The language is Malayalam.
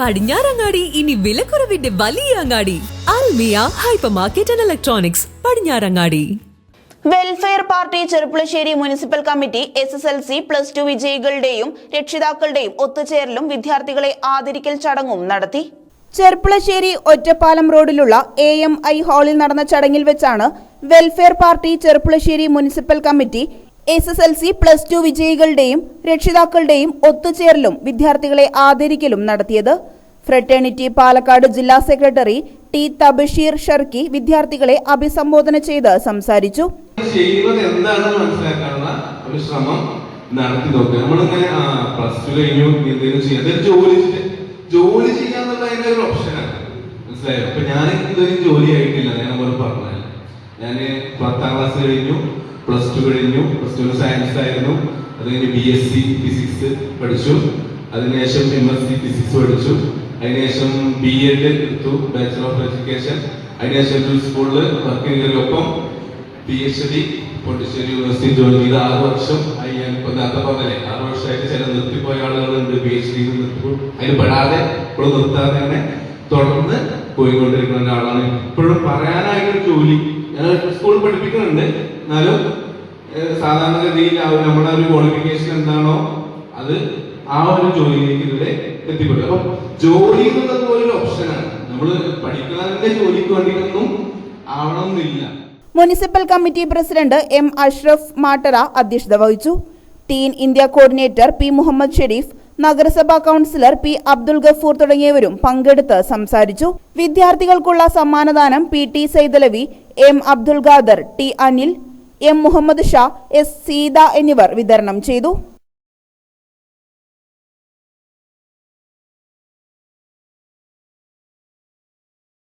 പടിഞ്ഞാറങ്ങാടി ഇനി വിലക്കുറവിന്റെ വലിയ അങ്ങാടി Almiya hyper market and electronics Padinjarangadi. Welfare party Cherpulassery municipal committee SSLC +2 വിജയികളുടെയും രക്ഷിതാക്കളുടെയും ഒത്തുചേരലും വിദ്യാർത്ഥികളെ ആദരിക്കൽ ചടങ്ങും നടത്തി. ചെറുപ്പുളശ്ശേരി ഒറ്റപ്പാലം റോഡിലുള്ള AMI ഹാളിൽ നടന്ന ചടങ്ങിൽ വെച്ചാണ് welfare party Cherpulassery municipal committee SSLC +2 വിജയികളുടെയും രക്ഷിതാക്കളുടെയും ഒത്തുചേരലും വിദ്യാർത്ഥികളെ ആദരിക്കലും നടത്തിയത്. ഫ്രട്ടേണിറ്റി പാലക്കാട് ജില്ലാ സെക്രട്ടറി T തബഷീർ ഷർക്കി വിദ്യാർത്ഥികളെ അഭിസംബോധന ചെയ്ത് സംസാരിച്ചു. ജോലി ചെയ്യാന്നുള്ളതിന്റെ ഒരു ഓപ്ഷനാണ്, മനസ്സിലായോ? അപ്പൊ ഞാൻ ഇതൊരു ജോലി ആയിട്ടില്ല. ഞാൻ 10ാം ക്ലാസ് കഴിഞ്ഞു, +2 കഴിഞ്ഞു. +2 സയൻസ് ആയിരുന്നു. അത് കഴിഞ്ഞ് BSc ഫിസിക്സ് പഠിച്ചു. അതിനുശേഷം MSc ഫിസിക്സ് പഠിച്ചു. അതിനുശേഷം B.Ed എടുത്തു, ബാച്ചലർ ഓഫ് എഡ്യൂക്കേഷൻ. അതിനുശേഷം ഒരു സ്കൂളിൽ വർക്ക് ചെയ്തതിനൊപ്പം PhD പോണ്ടിച്ചേരി യൂണിവേഴ്സിറ്റി ജോയിൻ ചെയ്ത് 6 വർഷം ആയി. ഞാൻ ഇപ്പൊ നേരത്തെ പറഞ്ഞല്ലേ, 6 വർഷമായിട്ട് ചില നിർത്തിപ്പോയ ആളുകളുണ്ട്. PhD നിർത്തി അതിന് പെടാതെ ഇപ്പോഴും നിർത്താതെ തന്നെ തുടർന്ന് പോയിക്കൊണ്ടിരിക്കുന്ന ഒരാളാണ്. ഇപ്പോഴും പറയാനായിട്ടൊരു ജോലി ഞാൻ സ്കൂളിൽ പഠിപ്പിക്കുന്നുണ്ട്. എന്നാലും സാധാരണഗതിയിൽ നമ്മുടെ ഒരു ക്വാളിഫിക്കേഷൻ എന്താണോ അത് ആ ഒരു ജോലിയിലേക്ക് ഇതുവരെ എത്തിപ്പെട്ടു. അപ്പൊ ജോലി എന്നുള്ളത് പോലൊരു ഓപ്ഷനാണ്. നമ്മൾ പഠിക്കുന്നതിന്റെ ജോലിക്ക് വേണ്ടിയിട്ടൊന്നും ആവണമെന്നില്ല. Municipal committee president M Ashraf Mattara അധ്യക്ഷത വഹിച്ചു. Teen India coordinator P Muhammad Sherif, നഗരസഭാ കൗൺസിലർ P അബ്ദുൽ ഗഫൂർ തുടങ്ങിയവരും പങ്കെടുത്ത് സംസാരിച്ചു. വിദ്യാർത്ഥികൾക്കുള്ള സമ്മാനദാനം PT Saidalavi, M Abdul Khader, T Anil, M Muhammad Shah, S Sita എന്നിവർ വിതരണം ചെയ്തു.